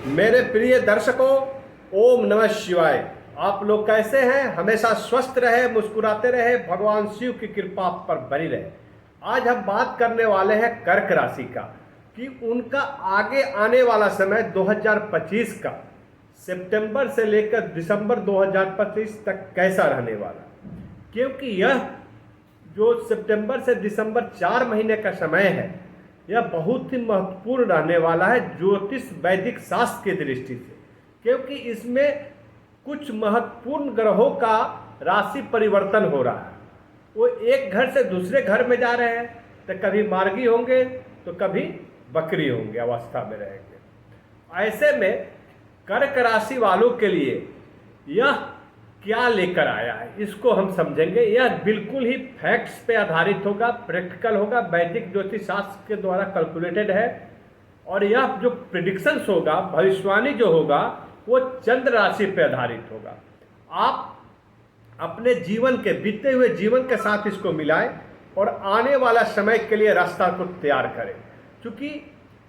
मेरे प्रिय दर्शकों, ओम नमः शिवाय। आप लोग कैसे हैं? हमेशा स्वस्थ रहे, मुस्कुराते रहे, भगवान शिव की कृपा आप पर बनी रहे। आज हम बात करने वाले हैं कर्क राशि का कि उनका आगे आने वाला समय 2025 का सितंबर से लेकर दिसंबर 2025 तक कैसा रहने वाला, क्योंकि यह जो सितंबर से दिसंबर 4 महीने का समय है यह बहुत ही महत्वपूर्ण रहने वाला है ज्योतिष वैदिक शास्त्र की दृष्टि से, क्योंकि इसमें कुछ महत्वपूर्ण ग्रहों का राशि परिवर्तन हो रहा है। वो एक घर से दूसरे घर में जा रहे हैं, तो कभी मार्गी होंगे तो कभी बकरी होंगे, अवस्था में रहेंगे। ऐसे में कर्क राशि वालों के लिए यह क्या लेकर आया है इसको हम समझेंगे। यह बिल्कुल ही फैक्ट्स पे आधारित होगा, प्रैक्टिकल होगा, वैदिक ज्योतिष शास्त्र के द्वारा कैलकुलेटेड है। और यह जो प्रिडिक्शंस होगा, भविष्यवाणी जो होगा, वो चंद्र राशि पे आधारित होगा। आप अपने जीवन के बीते हुए जीवन के साथ इसको मिलाएं और आने वाला समय के लिए रास्ता को तैयार करें, क्योंकि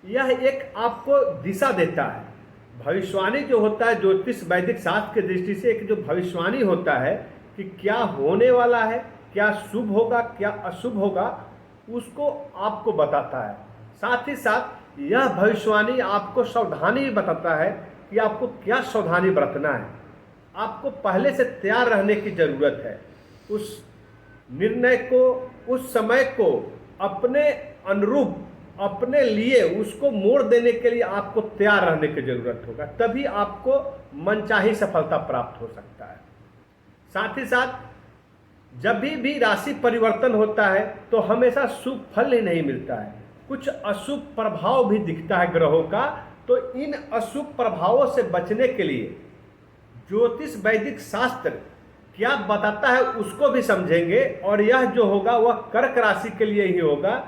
यह एक आपको दिशा देता है। भविष्यवाणी जो होता है ज्योतिष वैदिक शास्त्र की दृष्टि से, एक जो भविष्यवाणी होता है कि क्या होने वाला है, क्या शुभ होगा, क्या अशुभ होगा, उसको आपको बताता है। साथ ही साथ यह भविष्यवाणी आपको सावधानी भी बताता है कि आपको क्या सावधानी बरतना है। आपको पहले से तैयार रहने की जरूरत है। उस निर्णय को, उस समय को अपने अनुरूप, अपने लिए उसको मोड़ देने के लिए आपको तैयार रहने की जरूरत होगा, तभी आपको मनचाही सफलता प्राप्त हो सकता है। साथ ही साथ जब भी राशि परिवर्तन होता है तो हमेशा शुभ फल ही नहीं मिलता है, कुछ अशुभ प्रभाव भी दिखता है ग्रहों का। तो इन अशुभ प्रभावों से बचने के लिए ज्योतिष वैदिक शास्त्र क्या बताता है उसको भी समझेंगे। और यह जो होगा वह कर्क राशि के लिए ही होगा,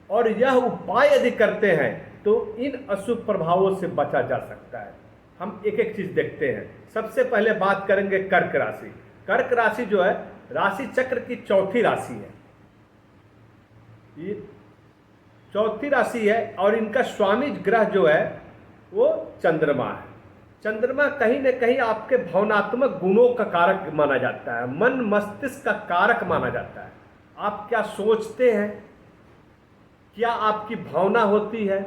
और यह उपाय यदि करते हैं तो इन अशुभ प्रभावों से बचा जा सकता है। हम एक एक चीज देखते हैं। सबसे पहले बात करेंगे कर्क राशि। कर्क राशि जो है राशि चक्र की चौथी राशि है, ये चौथी राशि है। और इनका स्वामी ग्रह जो है वो चंद्रमा है। चंद्रमा कहीं न कहीं आपके भावनात्मक गुणों का कारक माना जाता है, मन मस्तिष्क का कारक माना जाता है। आप क्या सोचते हैं, क्या आपकी भावना होती है,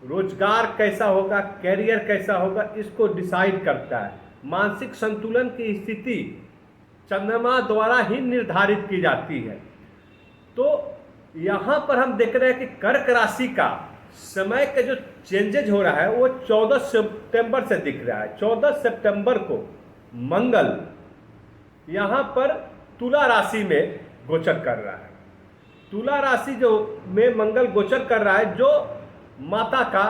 रोजगार कैसा होगा, कैरियर कैसा होगा, इसको डिसाइड करता है। मानसिक संतुलन की स्थिति चंद्रमा द्वारा ही निर्धारित की जाती है। तो यहाँ पर हम देख रहे हैं कि कर्क राशि का समय का जो चेंजेज हो रहा है वो 14 सितंबर से दिख रहा है। 14 सितंबर को मंगल यहाँ पर तुला राशि में गोचर कर रहा है। तुला राशि जो में मंगल गोचर कर रहा है, जो माता का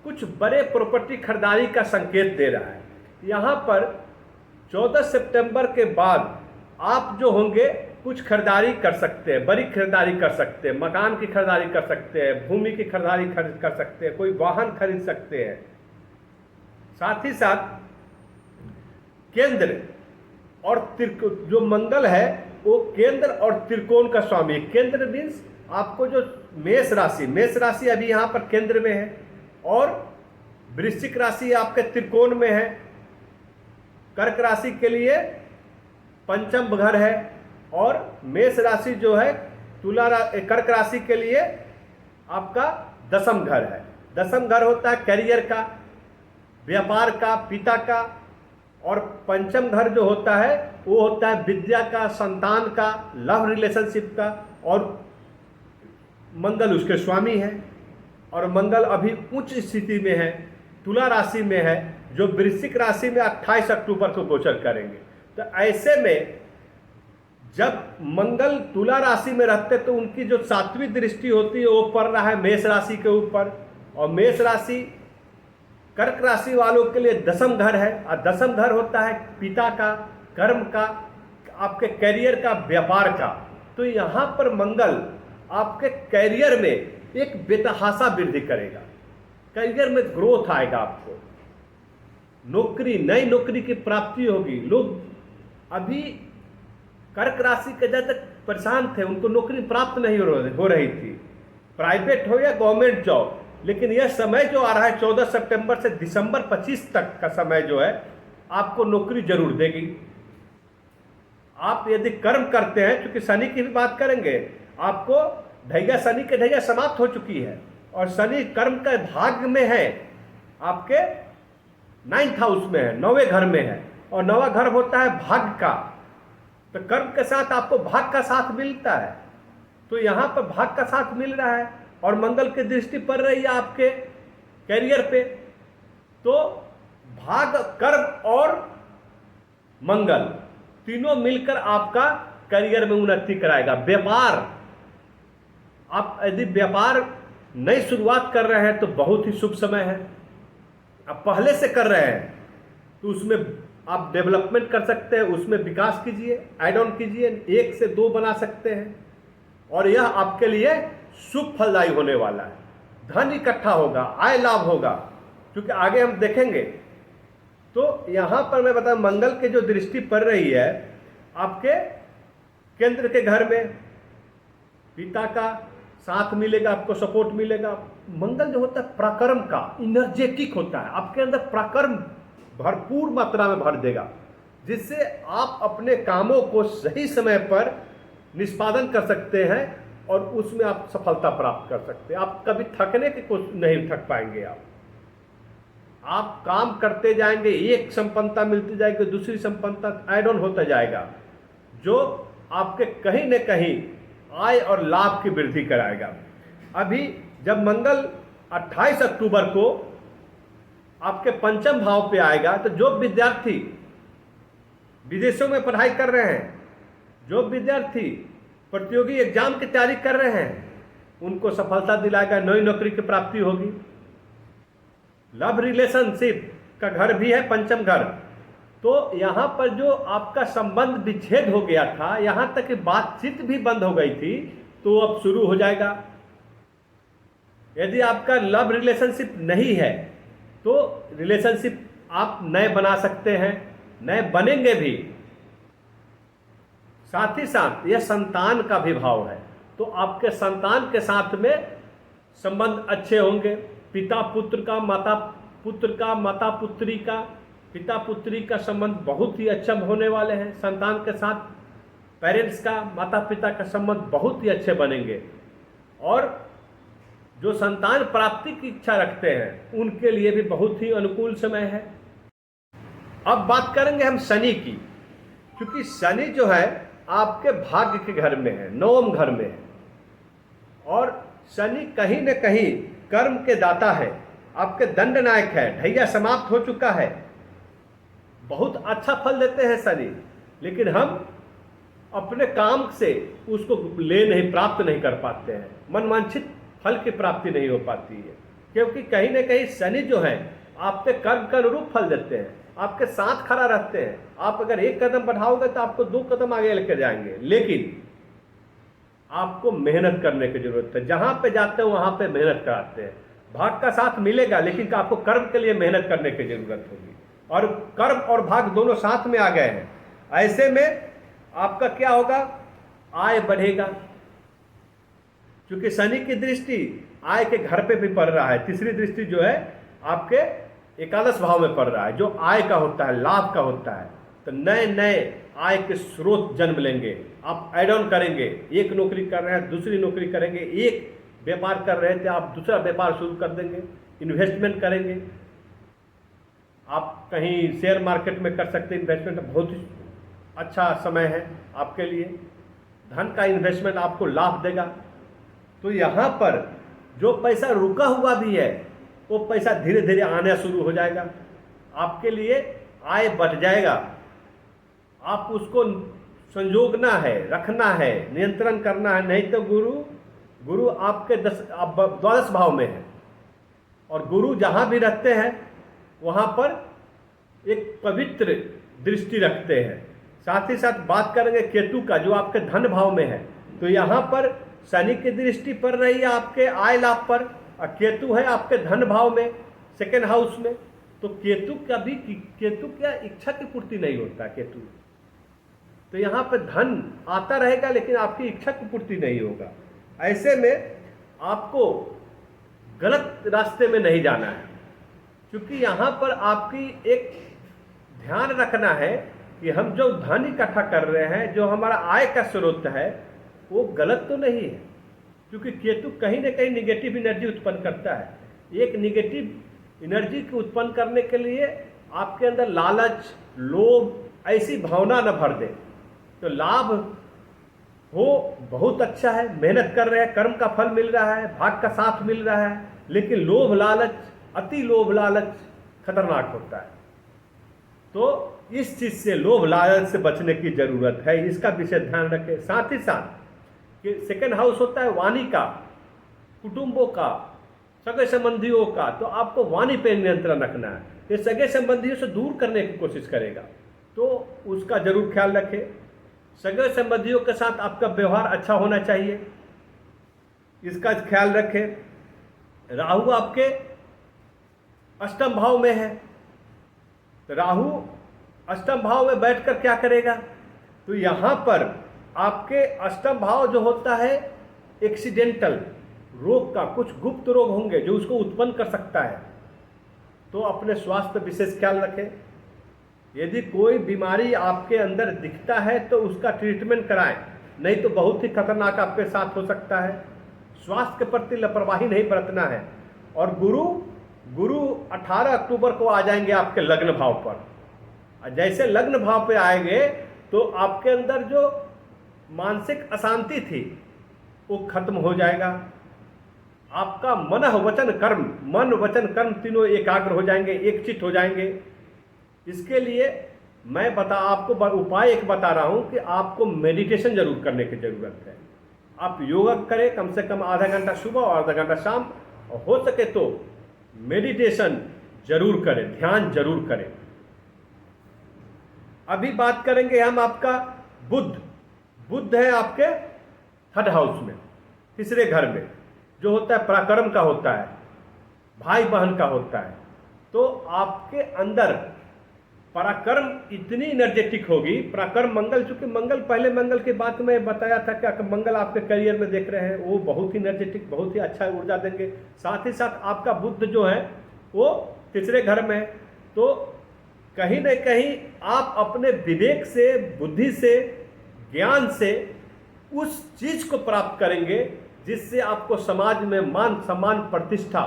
कुछ बड़े प्रॉपर्टी खरीदारी का संकेत दे रहा है। यहाँ पर 14 सितंबर के बाद आप जो होंगे कुछ खरीदारी कर सकते हैं, बड़ी खरीदारी कर सकते हैं, मकान की खरीदारी कर सकते हैं, भूमि की खरीदारी कर सकते हैं, कोई वाहन खरीद सकते हैं। साथ ही साथ केंद्र और जो मंगल है वो केंद्र और त्रिकोण का स्वामी। केंद्र मीन्स आपको जो मेष राशि अभी यहाँ पर केंद्र में है, और वृश्चिक राशि आपके त्रिकोण में है। कर्क राशि के लिए पंचम घर है, और मेष राशि जो है कर्क राशि के लिए आपका दसम घर है। दसम घर होता है कैरियर का, व्यापार का, पिता का। और पंचम घर जो होता है वो होता है विद्या का, संतान का, लव रिलेशनशिप का। और मंगल उसके स्वामी है, और मंगल अभी उच्च स्थिति में है, तुला राशि में है, जो वृश्चिक राशि में 28 अक्टूबर को गोचर करेंगे। तो ऐसे में जब मंगल तुला राशि में रहते तो उनकी जो सातवीं दृष्टि होती है वो पड़ रहा है मेष राशि के ऊपर। और मेष राशि कर्क राशि वालों के लिए दसम घर है, और दसम घर होता है पिता का, कर्म का, आपके कैरियर का, व्यापार का। तो यहाँ पर मंगल आपके कैरियर में एक बेतहासा वृद्धि करेगा, कैरियर में ग्रोथ आएगा, आपको नौकरी, नई नौकरी की प्राप्ति होगी। लोग अभी कर्क राशि के जब तक परेशान थे, उनको नौकरी प्राप्त नहीं हो रही थी, प्राइवेट हो या गवर्नमेंट जॉब, लेकिन यह समय जो आ रहा है 14 सितंबर से दिसंबर 25 तक का समय जो है आपको नौकरी जरूर देगी। आप यदि कर्म करते हैं, क्योंकि शनि की भी बात करेंगे, आपको ढैया शनि के ढैया समाप्त हो चुकी है और शनि कर्म का भाग में है, आपके 9th हाउस में है, 9वें घर में है, और 9वां घर होता है भाग का। तो कर्म के साथ आपको भाग का साथ मिलता है, तो यहां पर भाग का साथ मिल रहा है और मंगल की दृष्टि पड़ रही है आपके कैरियर पे। तो भाग, कर्म और मंगल तीनों मिलकर आपका करियर में उन्नति कराएगा। व्यापार, आप यदि व्यापार नई शुरुआत कर रहे हैं तो बहुत ही शुभ समय है। आप पहले से कर रहे हैं तो उसमें आप डेवलपमेंट कर सकते हैं, उसमें विकास कीजिए, ऐड ऑन कीजिए, 1 से 2 बना सकते हैं और यह आपके लिए शुभ फलदायी होने वाला है। धन इकट्ठा होगा, आय लाभ होगा, क्योंकि आगे हम देखेंगे। तो यहां पर मैं बताऊं, मंगल की जो दृष्टि पड़ रही है आपके केंद्र के घर में, पिता का साथ मिलेगा, आपको सपोर्ट मिलेगा। मंगल जो होता है पराक्रम का, इनर्जेटिक होता है, आपके अंदर पराक्रम भरपूर मात्रा में भर देगा, जिससे आप अपने कामों को सही समय पर निष्पादन कर सकते हैं और उसमें आप सफलता प्राप्त कर सकते हैं। आप कभी थकने की कोशिश नहीं थक पाएंगे। आप काम करते जाएंगे, एक संपन्नता मिलती जाएगी, दूसरी संपन्नता ऐड ऑन होता जाएगा, जो आपके कहीं न कहीं आय और लाभ की वृद्धि कराएगा। अभी जब मंगल 28 अक्टूबर को आपके पंचम भाव पे आएगा, तो जो विद्यार्थी विदेशों में पढ़ाई कर रहे हैं, जो विद्यार्थी प्रतियोगी एग्जाम की तैयारी कर रहे हैं, उनको सफलता दिलाएगा, नई नौकरी की प्राप्ति होगी। लव रिलेशनशिप का घर भी है पंचम घर, तो यहां पर जो आपका संबंध विच्छेद हो गया था, यहां तक कि बातचीत भी बंद हो गई थी, तो अब शुरू हो जाएगा। यदि आपका लव रिलेशनशिप नहीं है तो रिलेशनशिप आप नए बना सकते हैं, नए बनेंगे भी। साथ ही साथ यह संतान का भी भाव है, तो आपके संतान के साथ में संबंध अच्छे होंगे। पिता पुत्र का, माता पुत्र का, माता पुत्री का, पिता पुत्री का संबंध बहुत ही अच्छा होने वाले हैं। संतान के साथ पेरेंट्स का, माता पिता का संबंध बहुत ही अच्छे बनेंगे और जो संतान प्राप्ति की इच्छा रखते हैं उनके लिए भी बहुत ही अनुकूल समय है। अब बात करेंगे हम शनि की, क्योंकि शनि जो है आपके भाग्य के घर में है, 9वें घर में है, और शनि कहीं न कहीं कर्म के दाता है, आपके दंड नायक है, ढैया समाप्त हो चुका है। बहुत अच्छा फल देते हैं शनि, लेकिन हम अपने काम से उसको प्राप्त नहीं कर पाते हैं, मनवांछित फल की प्राप्ति नहीं हो पाती है, क्योंकि कहीं न कहीं शनि जो है आपके कर्म के अनुरूप फल देते हैं, आपके साथ खड़ा रहते हैं। आप अगर 1 कदम बढ़ाओगे तो आपको 2 कदम आगे लेकर जाएंगे, लेकिन आपको मेहनत करने की जरूरत है। जहां पे जाते हो वहां पे मेहनत कराते हैं। भाग का साथ मिलेगा, लेकिन आपको कर्म के लिए मेहनत करने की जरूरत होगी, और कर्म और भाग दोनों साथ में आ गए हैं। ऐसे में आपका क्या होगा, आय बढ़ेगा, क्योंकि शनि की दृष्टि आय के घर पे भी पड़ रहा है। तीसरी दृष्टि जो है आपके एकादश भाव में पड़ रहा है, जो आय का होता है, लाभ का होता है। तो नए नए आय के स्रोत जन्म लेंगे, आप ऐड ऑन करेंगे। एक नौकरी कर रहे हैं, दूसरी नौकरी करेंगे, एक व्यापार कर रहे थे, आप दूसरा व्यापार शुरू कर देंगे, इन्वेस्टमेंट करेंगे। आप कहीं शेयर मार्केट में कर सकते हैं इन्वेस्टमेंट, बहुत ही अच्छा समय है आपके लिए। धन का इन्वेस्टमेंट आपको लाभ देगा। तो यहाँ पर जो पैसा रुका हुआ भी है, वो पैसा धीरे धीरे आना शुरू हो जाएगा, आपके लिए आय बढ़ जाएगा। आप उसको संजोगना है, रखना है, नियंत्रण करना है, नहीं तो गुरु आपके 12 भाव में है, और गुरु जहाँ भी रहते हैं वहाँ पर एक पवित्र दृष्टि रखते हैं। साथ ही साथ बात करेंगे केतु का, जो आपके धन भाव में है। तो यहाँ पर शनि की दृष्टि पड़ रही है आपके आय लाभ पर, और केतु है आपके धन भाव में, 2nd हाउस में। तो केतु क्या इच्छा की पूर्ति नहीं होता केतु, तो यहाँ पे धन आता रहेगा, लेकिन आपकी इच्छा की पूर्ति नहीं होगा। ऐसे में आपको गलत रास्ते में नहीं जाना है, क्योंकि यहाँ पर आपकी एक ध्यान रखना है कि हम जो धन इकट्ठा कर रहे हैं, जो हमारा आय का स्रोत है, वो गलत तो नहीं है, क्योंकि केतु कहीं ना कहीं निगेटिव एनर्जी उत्पन्न करता है। एक निगेटिव एनर्जी को उत्पन्न करने के लिए आपके अंदर लालच, लोभ, ऐसी भावना न भर दे। तो लाभ हो बहुत अच्छा है, मेहनत कर रहे हैं, कर्म का फल मिल रहा है, भाग का साथ मिल रहा है, लेकिन लोभ लालच, अति लोभ लालच खतरनाक होता है। तो इस चीज से, लोभ लालच से बचने की जरूरत है, इसका विशेष ध्यान रखें। साथ ही साथ कि सेकंड हाउस होता है वाणी का, कुटुंबों का, सगे संबंधियों का, तो आपको वाणी पे नियंत्रण रखना है। ये सगे संबंधियों से दूर करने की कोशिश करेगा, तो उसका जरूर ख्याल रखें। सगे संबंधियों के साथ आपका व्यवहार अच्छा होना चाहिए, इसका ख्याल रखें। राहु आपके अष्टम भाव में है, तो राहु अष्टम भाव में बैठकर क्या करेगा, तो यहाँ पर आपके अष्टम भाव जो होता है एक्सीडेंटल रोग का, कुछ गुप्त रोग होंगे जो उसको उत्पन्न कर सकता है, तो अपने स्वास्थ्य विशेष ख्याल रखें। यदि कोई बीमारी आपके अंदर दिखता है तो उसका ट्रीटमेंट कराएं, नहीं तो बहुत ही खतरनाक आपके साथ हो सकता है। स्वास्थ्य के प्रति लापरवाही नहीं बरतना है। और गुरु 18 अक्टूबर को आ जाएंगे आपके लग्न भाव पर। जैसे लग्न भाव पे आएंगे तो आपके अंदर जो मानसिक अशांति थी वो खत्म हो जाएगा। आपका मन वचन कर्म तीनों एकाग्र हो जाएंगे, एकचित हो जाएंगे। इसके लिए मैं आपको उपाय एक बता रहा हूं कि आपको मेडिटेशन जरूर करने की जरूरत है। आप योगा करें कम से कम आधा घंटा सुबह और आधा घंटा शाम, और हो सके तो मेडिटेशन जरूर करें, ध्यान जरूर करें। अभी बात करेंगे हम आपका बुध है आपके थर्ड हाउस में, तीसरे घर में, जो होता है पराक्रम का होता है, भाई बहन का होता है। तो आपके अंदर पराक्रम इतनी एनर्जेटिक होगी, पराक्रम मंगल, चूंकि मंगल की बात में बताया था कि मंगल आपके करियर में देख रहे हैं, वो बहुत ही एनर्जेटिक, बहुत ही अच्छा ऊर्जा देंगे। साथ ही साथ आपका बुध जो है वो तीसरे घर में है, तो कहीं न कहीं आप अपने विवेक से, बुद्धि से, ज्ञान से उस चीज को प्राप्त करेंगे जिससे आपको समाज में मान सम्मान प्रतिष्ठा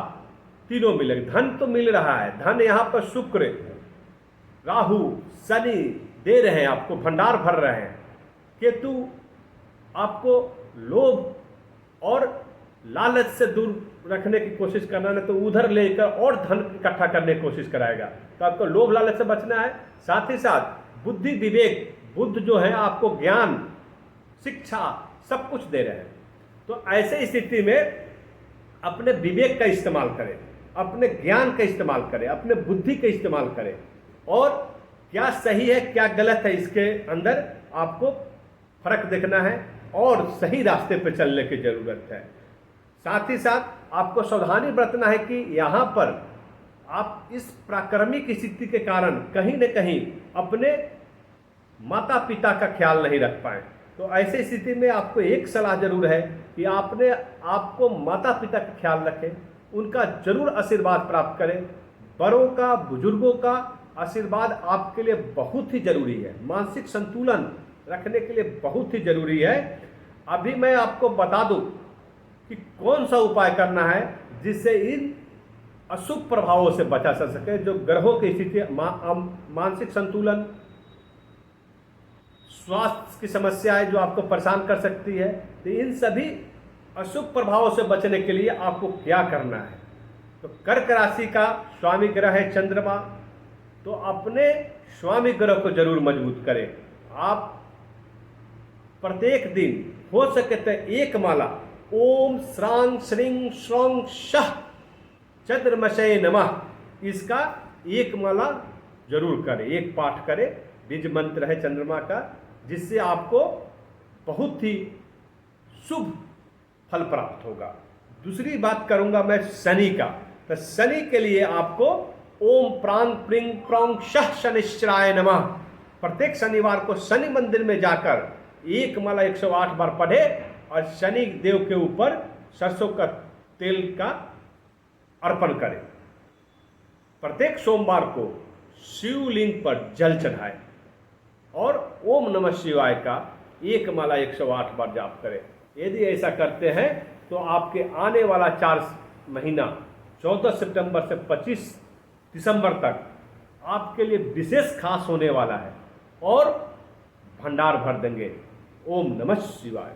तीनों मिलेगा। धन तो मिल रहा है, धन यहाँ पर शुक्र, राहु, शनि दे रहे हैं, आपको भंडार भर रहे हैं। केतु आपको लोभ और लालच से दूर रखने की कोशिश करना है, तो उधर लेकर और धन इकट्ठा करने की कोशिश कराएगा। तो आपको लोभ लालच से बचना है। साथ ही साथ बुद्धि विवेक, बुद्ध जो है आपको ज्ञान, शिक्षा सब कुछ दे रहे हैं। तो ऐसे स्थिति में अपने विवेक का इस्तेमाल करें, अपने ज्ञान का इस्तेमाल करें, अपने बुद्धि का इस्तेमाल करें, और क्या सही है क्या गलत है इसके अंदर आपको फर्क देखना है और सही रास्ते पर चलने की जरूरत है। साथ ही साथ आपको सावधानी बरतना है कि यहाँ पर आप इस प्राकृतिक स्थिति के कारण कहीं न कहीं अपने माता पिता का ख्याल नहीं रख पाए। तो ऐसे स्थिति में आपको एक सलाह जरूर है कि आपको माता पिता का ख्याल रखें, उनका जरूर आशीर्वाद प्राप्त करें। बड़ों का, बुजुर्गों का आशीर्वाद आपके लिए बहुत ही जरूरी है, मानसिक संतुलन रखने के लिए बहुत ही जरूरी है। अभी मैं आपको बता दूं कि कौन सा उपाय करना है जिससे इन अशुभ प्रभावों से बचा जा सके, जो ग्रहों की स्थिति, मानसिक संतुलन, स्वास्थ्य की समस्याएं जो आपको परेशान कर सकती है। तो इन सभी अशुभ प्रभावों से बचने के लिए आपको क्या करना है, तो कर्क राशि का स्वामी ग्रह है चंद्रमा, तो अपने स्वामी ग्रह को जरूर मजबूत करें। आप प्रत्येक दिन हो सके तो एक माला ओम श्रांग श्रीं श्रौं शः चंद्रमशय नमः, इसका एक माला जरूर करें, एक पाठ करें। बीज मंत्र है चंद्रमा का, जिससे आपको बहुत ही शुभ फल प्राप्त होगा। दूसरी बात करूंगा मैं शनि का, तो शनि के लिए आपको ओम प्रांग प्रिंग प्रौंग शः शनिश्चराय नमः, प्रत्येक शनिवार को शनि मंदिर में जाकर एक माला 108 बार पढ़े और शनि देव के ऊपर सरसों का तेल का अर्पण करें। प्रत्येक सोमवार को शिवलिंग पर जल चढ़ाएं और ओम नमः शिवाय का एक माला 108 बार जाप करें। यदि ऐसा करते हैं तो आपके आने वाला 4 महीना 14 सितंबर से 25 दिसंबर तक आपके लिए विशेष खास होने वाला है और भंडार भर देंगे। ओम नमः शिवाय।